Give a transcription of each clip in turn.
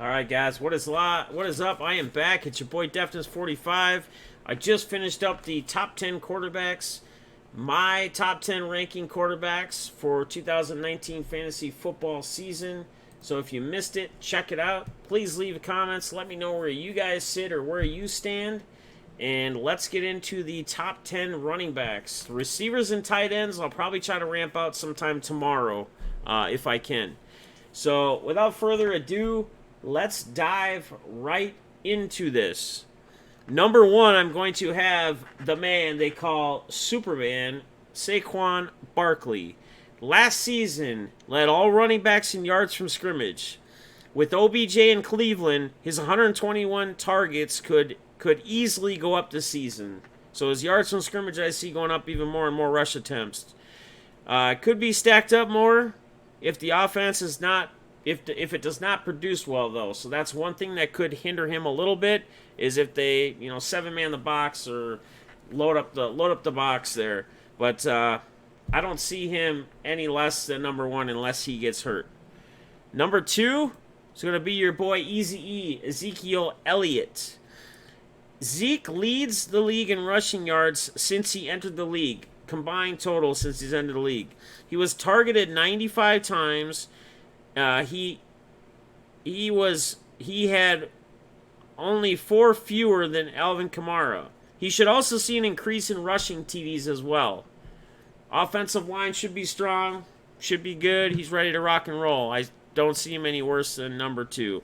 All right, guys, what is up? I am back. It's your boy Defness45. I just finished up the top 10 quarterbacks, my top 10 ranking quarterbacks for 2019 fantasy football season. So if you missed it, check it out. Please leave comments. Let me know where you guys sit or where you stand. And let's get into the top 10 running backs. Receivers and tight ends, I'll probably try to ramp out sometime tomorrow if I can. So without further ado, let's dive right into this. Number one, I'm going to have the man they call Superman, Saquon Barkley. Last season, led all running backs in yards from scrimmage. With OBJ in Cleveland, his 121 targets could easily go up this season. So his yards from scrimmage I see going up even more and more rush attempts. Could be stacked up more if the offense is not if it does not produce well, though. So that's one thing that could hinder him a little bit, is if they, seven-man the box or load up the box there. But I don't see him any less than number one unless he gets hurt. Number two is going to be your boy Eazy-E, Ezekiel Elliott. Zeke leads the league in rushing yards since he entered the league. Combined total since he's entered the league. He was targeted 95 times. He had only 4 fewer than Alvin Kamara. He should also see an increase in rushing TDs as well. Offensive line should be strong, should be good. He's ready to rock and roll. I don't see him any worse than number 2.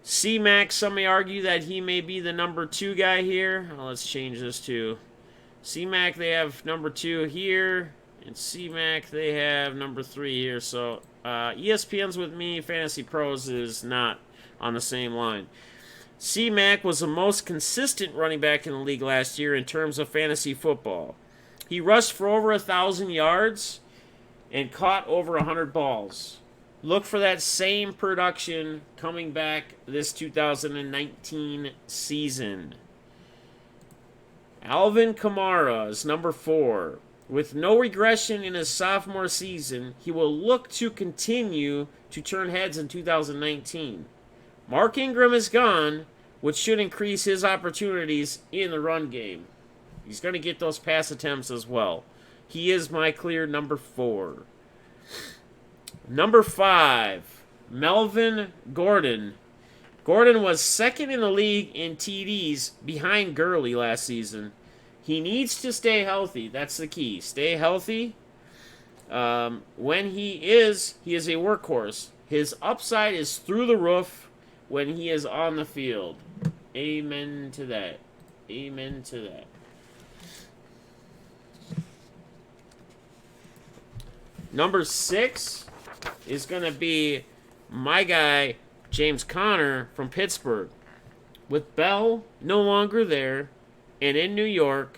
C-Mac, some may argue that he may be the number 2 guy here. Let's change this to C-Mac. They have number 2 here, and C-Mac they have number 3 here. So ESPN's with me. Fantasy Pros is not on the same line. C-Mac was the most consistent running back in the league last year in terms of fantasy football. He rushed for over 1,000 yards and caught over 100 balls. Look for that same production coming back this 2019 season. Alvin Kamara is number 4. With no regression in his sophomore season, he will look to continue to turn heads in 2019. Mark Ingram is gone, which should increase his opportunities in the run game. He's going to get those pass attempts as well. He is my clear number 4. Number 5, Melvin Gordon. Gordon was second in the league in TDs behind Gurley last season. He needs to stay healthy. That's the key. Stay healthy. When he is a workhorse. His upside is through the roof when he is on the field. Amen to that. Amen to that. Number 6 is going to be my guy, James Conner from Pittsburgh. With Bell no longer there, and in New York,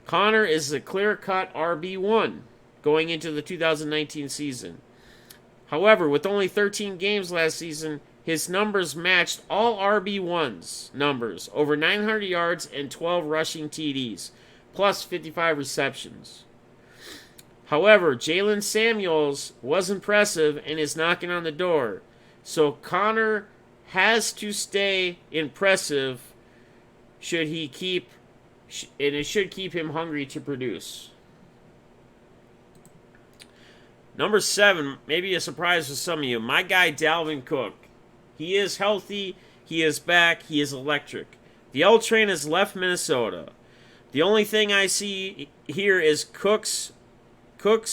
Conner is the clear-cut RB1 going into the 2019 season. However, with only 13 games last season, his numbers matched all RB1's numbers, over 900 yards and 12 rushing TDs, plus 55 receptions. However, Jalen Samuels was impressive and is knocking on the door, so Conner has to stay impressive and it should keep him hungry to produce. Number 7, maybe a surprise for some of you. My guy, Dalvin Cook. He is healthy. He is back. He is electric. The L train has left Minnesota. The only thing I see here is Cook's going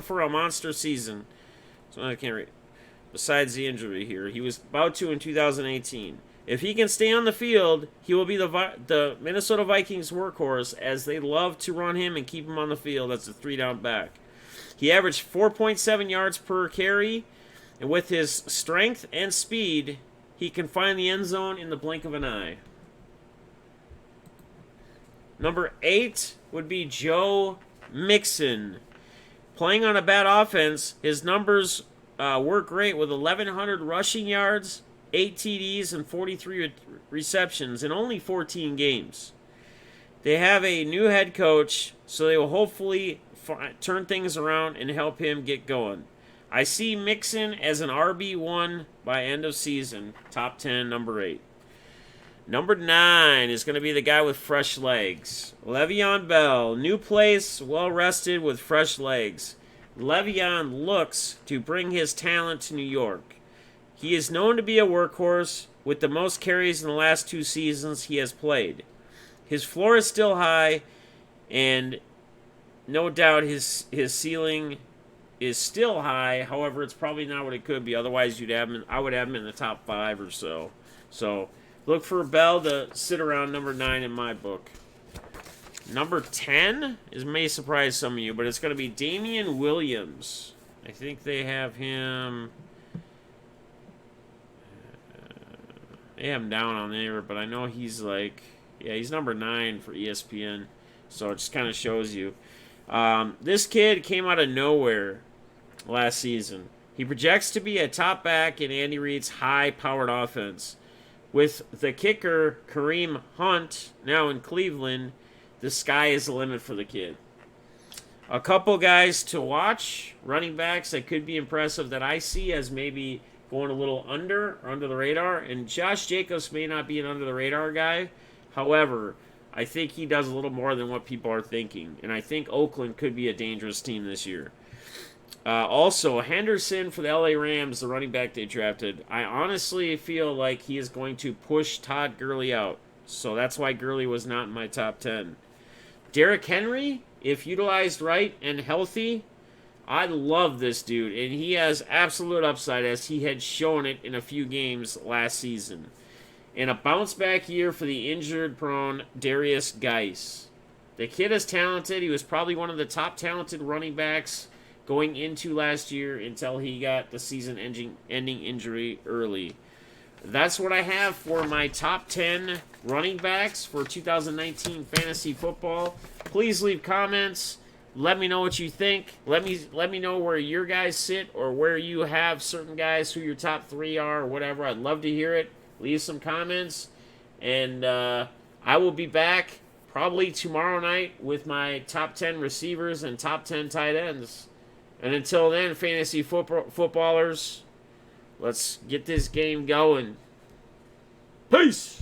for a monster season. So I can't read. Besides the injury here, he was about to in 2018. If he can stay on the field, he will be the Minnesota Vikings workhorse, as they love to run him and keep him on the field as a 3-down back. He averaged 4.7 yards per carry, and with his strength and speed, he can find the end zone in the blink of an eye. Number 8 would be Joe Mixon. Playing on a bad offense, his numbers were great with 1,100 rushing yards, 8 TDs, and 43 receptions in only 14 games. They have a new head coach, so they will hopefully turn things around and help him get going. I see Mixon as an RB1 by end of season. Top 10, number 8. Number 9 is going to be the guy with fresh legs. Le'Veon Bell. New place, well rested with fresh legs. Le'Veon looks to bring his talent to New York. He is known to be a workhorse with the most carries in the last 2 seasons he has played. His floor is still high, and no doubt his ceiling is still high. However, it's probably not what it could be. Otherwise, I would have him in the top 5 or so. So look for Bell to sit around number 9 in my book. Number 10 may surprise some of you, but it's going to be Damian Williams. I think they have him. They have him down on there, but I know he's like, yeah, he's number 9 for ESPN. So it just kind of shows you. This kid came out of nowhere last season. He projects to be a top back in Andy Reid's high-powered offense. With the kicker, Kareem Hunt, now in Cleveland, the sky is the limit for the kid. A couple guys to watch, running backs that could be impressive that I see as maybe going a little under the radar. And Josh Jacobs may not be an under-the-radar guy. However, I think he does a little more than what people are thinking. And I think Oakland could be a dangerous team this year. Also, Henderson for the LA Rams, the running back they drafted. I honestly feel like he is going to push Todd Gurley out. So that's why Gurley was not in my top 10. Derrick Henry, if utilized right and healthy, I love this dude. And he has absolute upside as he had shown it in a few games last season. And a bounce-back year for the injured-prone Darius Geis. The kid is talented. He was probably one of the top talented running backs going into last year until he got the season-ending injury early. That's what I have for my top 10 running backs for 2019 fantasy football. Please leave comments. Let me know what you think. Let me know where your guys sit or where you have certain guys, who your top 3 are or whatever. I'd love to hear it. Leave some comments. And I will be back probably tomorrow night with my top 10 receivers and top 10 tight ends. And until then, fantasy footballers, let's get this game going. Peace!